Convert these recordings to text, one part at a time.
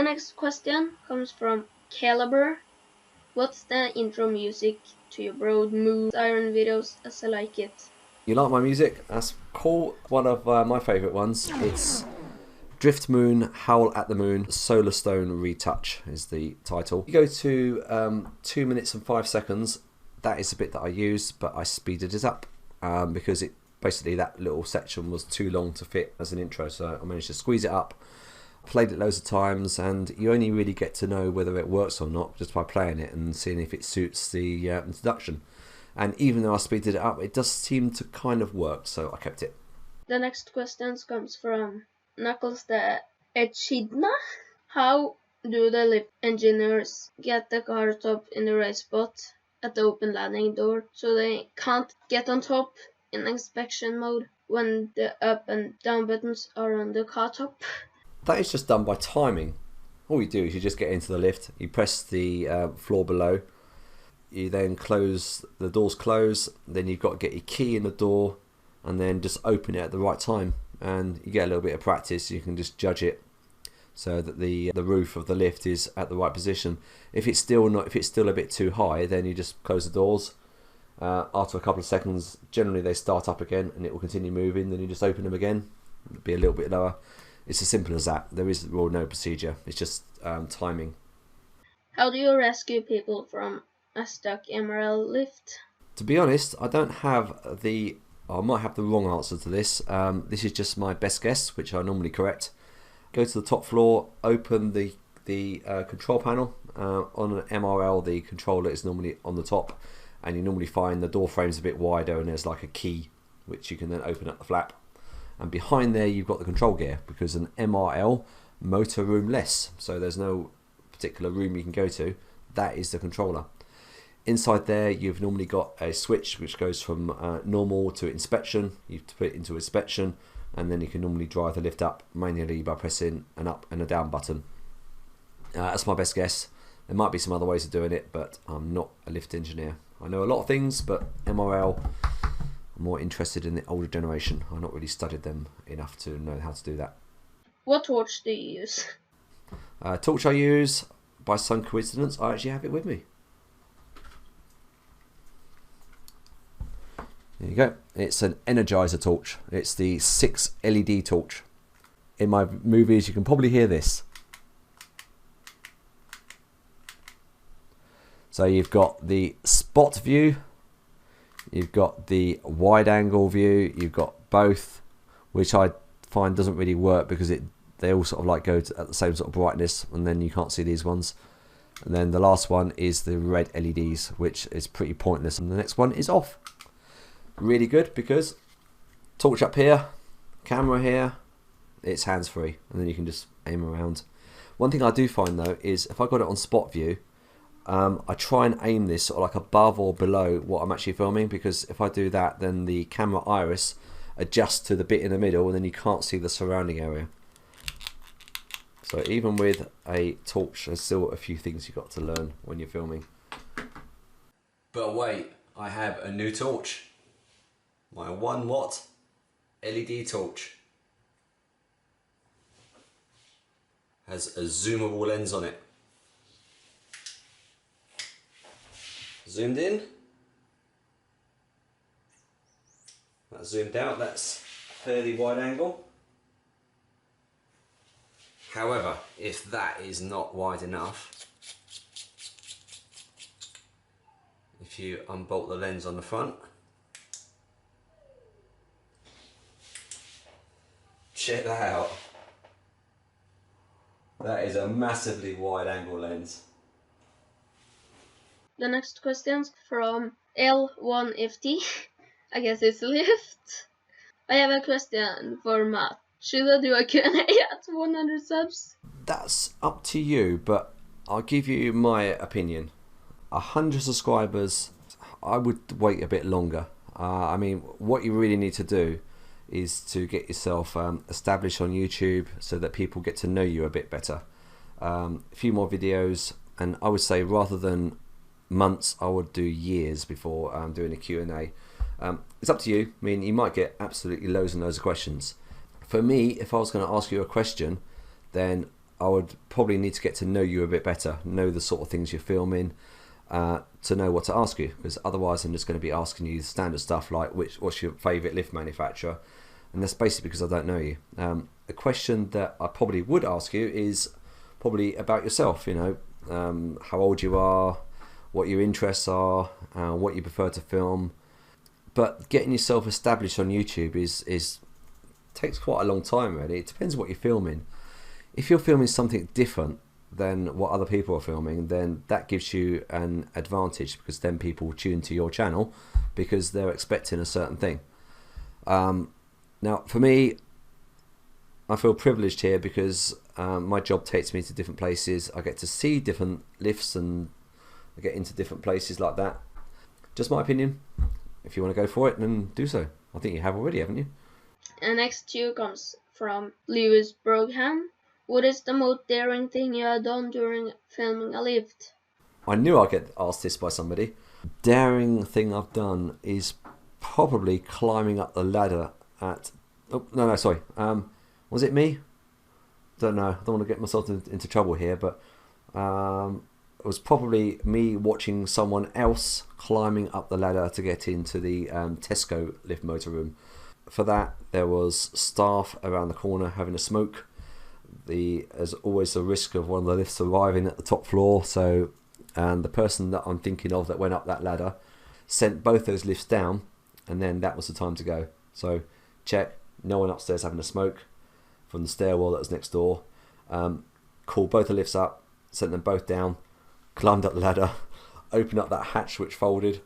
The next question comes from Caliber. What's the intro music to your Broad Moon Siren videos as I like it? You like my music? That's cool. One of my favourite ones. It's Drift Moon, Howl at the Moon, Solar Stone Retouch is the title. You go to 2 minutes and 5 seconds. That is the bit that I used, but I speeded it up because it basically that little section was too long to fit as an intro, so I managed to squeeze it up. Played it loads of times, and you only really get to know whether it works or not just by playing it and seeing if it suits the introduction. And even though I speeded it up, it does seem to kind of work, so I kept it. The next question comes from Knuckles the Echidna. How do the lift engineers get the car top in the right spot at the open landing door so they can't get on top in inspection mode when the up and down buttons are on the car top? That is just done by timing. All you do is you just get into the lift, you press the floor below, you then close, the doors close, then you've got to get your key in the door and then just open it at the right time, and you get a little bit of practice. You can just judge it so that the roof of the lift is at the right position. If it's still a bit too high, then you just close the doors. After a couple of seconds, generally they start up again and it will continue moving. Then you just open them again. It'll be a little bit lower. It's as simple as that. There is no procedure. It's just timing. How do you rescue people from a stuck emerald lift? To be honest, I don't have I might have the wrong answer to this. This is just my best guess, which I normally correct. Go to the top floor, open the control panel. On an MRL, the controller is normally on the top, and you normally find the door frame's a bit wider and there's like a key which you can then open up the flap. And behind there you've got the control gear, because an MRL, motor room less, so there's no particular room you can go to. That is the controller. Inside there you've normally got a switch which goes from normal to inspection. You put it into inspection, and then you can normally drive the lift up manually by pressing an up and a down button. That's my best guess. There might be some other ways of doing it, but I'm not a lift engineer. I know a lot of things, but MRL, I'm more interested in the older generation. I've not really studied them enough to know how to do that. What torch do you use? Torch I use, by some coincidence, I actually have it with me. There you go. It's an Energizer torch. It's the 6 LED torch. In my movies, you can probably hear this. So you've got the spot view, you've got the wide angle view, you've got both, which I find doesn't really work because they all sort of like go at the same sort of brightness, and then you can't see these ones. And then the last one is the red LEDs, which is pretty pointless, and the next one is off. Really good because torch up here, camera here, it's hands-free, and then you can just aim around. One thing I do find though is if I got it on spot view, I try and aim this sort of like above or below what I'm actually filming, because if I do that, then the camera iris adjusts to the bit in the middle, and then you can't see the surrounding area. So even with a torch, there's still a few things you've got to learn when you're filming. But wait, I have a new torch. My 1 watt LED torch. Has a zoomable lens on it. Zoomed in. That's zoomed out, that's fairly wide angle. However, if that is not wide enough, if you unbolt the lens on the front, check that out. That is a massively wide angle lens. The next question's from L1FT. I guess it's lift. I have a question for Matt. Should I do a Q&A at 100 subs? That's up to you, but I'll give you my opinion. 100 subscribers, I would wait a bit longer. I mean, what you really need to do is to get yourself established on YouTube so that people get to know you a bit better. A few more videos, and I would say rather than months, I would do years before doing a Q&A. It's up to you. I mean, you might get absolutely loads and loads of questions. For me, if I was going to ask you a question, then I would probably need to get to know you a bit better, know the sort of things you're filming, to know what to ask you, because otherwise I'm just going to be asking you standard stuff like what's your favourite lift manufacturer, and that's basically because I don't know you. A question that I probably would ask you is probably about yourself, you know, how old you are, what your interests are, what you prefer to film. But getting yourself established on YouTube is takes quite a long time, really. It depends what you're filming. If you're filming something different than what other people are filming, then that gives you an advantage, because then people tune to your channel because they're expecting a certain thing. Now, for me, I feel privileged here because my job takes me to different places. I get to see different lifts and I get into different places like that. Just my opinion. If you want to go for it, then do so. I think you have already, haven't you? And next to you comes from Lewis Brogham. What is the most daring thing you have done during filming a lift? I knew I'd get asked this by somebody. Daring thing I've done is probably climbing up the ladder at... Oh, no, sorry. Was it me? Don't know. I don't want to get myself into trouble here, but it was probably me watching someone else climbing up the ladder to get into the Tesco lift motor room. For that, there was staff around the corner having a smoke. There's always the risk of one of the lifts arriving at the top floor, so the person that I'm thinking of that went up that ladder sent both those lifts down, and then that was the time to go. So check, no one upstairs having a smoke from the stairwell that was next door. Called both the lifts up, sent them both down, climbed up the ladder, opened up that hatch which folded,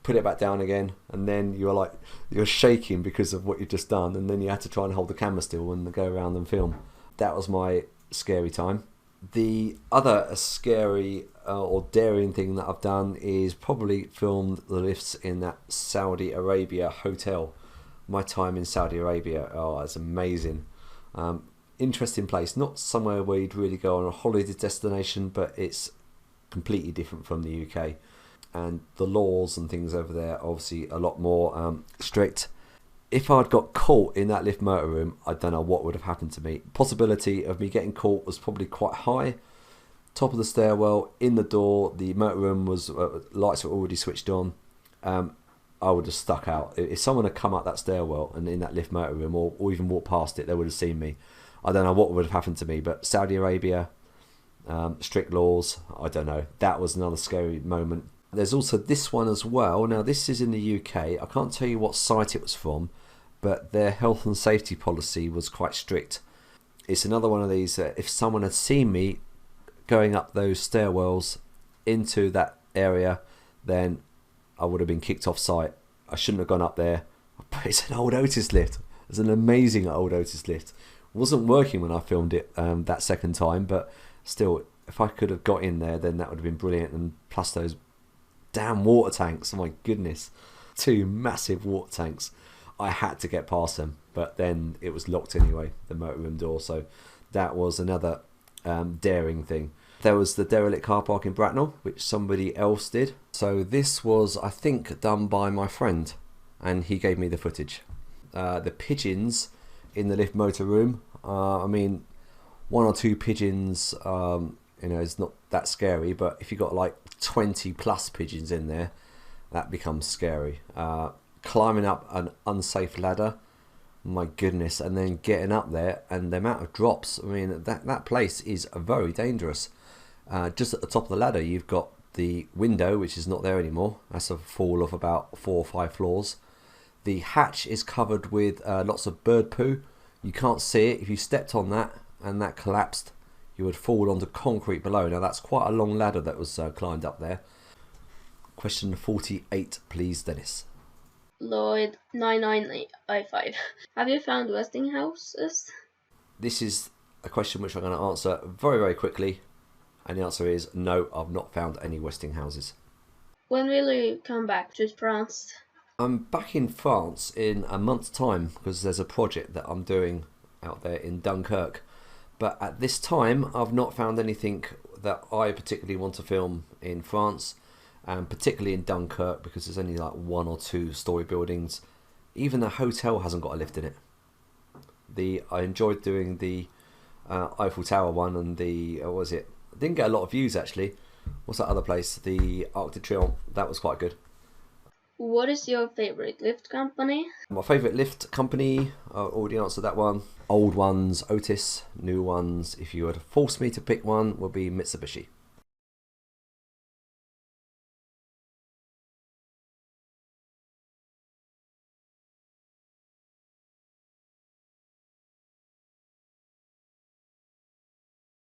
put it back down again, and then you're shaking because of what you've just done, and then you had to try and hold the camera still and go around and film. That was my scary time. The other scary or daring thing that I've done is probably filmed the lifts in that Saudi Arabia hotel. My time in Saudi Arabia, it's amazing. Interesting place, not somewhere where you'd really go on a holiday destination, but it's completely different from the UK. And the laws and things over there are obviously a lot more strict. If I'd got caught in that lift motor room, I don't know what would have happened to me. Possibility of me getting caught was probably quite high. Top of the stairwell, in the door, the motor room was lights were already switched on. I would have stuck out. If someone had come up that stairwell and in that lift motor room, or even walked past it, they would have seen me. I don't know what would have happened to me, but Saudi Arabia, strict laws, I don't know. That was another scary moment. There's also this one as well. Now, this is in the UK. I can't tell you what site it was from, but their health and safety policy was quite strict. It's another one of these, if someone had seen me going up those stairwells into that area, then I would have been kicked off site. I shouldn't have gone up there. But it's an old Otis lift. It's an amazing old Otis lift. It wasn't working when I filmed it that second time, but still, if I could have got in there, then that would have been brilliant. And plus those damn water tanks, oh my goodness, 2 massive water tanks. I had to get past them, but then it was locked anyway, the motorroom door, so that was another daring thing. There was the derelict car park in Bracknell, which somebody else did. So this was, I think, done by my friend, and he gave me the footage. The pigeons in the lift motor room, I mean, 1 or 2 pigeons, it's not that scary, but if you've got like 20 plus pigeons in there, that becomes scary. Climbing up an unsafe ladder, my goodness, and then getting up there, and the amount of drops, I mean, that place is very dangerous. Just at the top of the ladder, you've got the window, which is not there anymore. That's a fall of about 4 or 5 floors. The hatch is covered with lots of bird poo. You can't see it. If you stepped on that and that collapsed, you would fall onto concrete below. Now, that's quite a long ladder that was climbed up there. Question 48, please, Dennis. Lloyd 9985. Have you found Westinghouses? This is a question which I'm going to answer very, very quickly. And the answer is no, I've not found any Westinghouses. When will you come back to France? I'm back in France in a month's time because there's a project that I'm doing out there in Dunkirk. But at this time, I've not found anything that I particularly want to film in France, and particularly in Dunkirk, because there's only like 1 or 2 story buildings. Even the hotel hasn't got a lift in it. I enjoyed doing the Eiffel Tower one and the what was it? I didn't get a lot of views actually. What's that other place? The Arc de Triomphe. That was quite good. What is your favorite lift company? My favourite lift company, I already answered that one. Old ones, Otis. New ones, if you were to force me to pick one, would be Mitsubishi.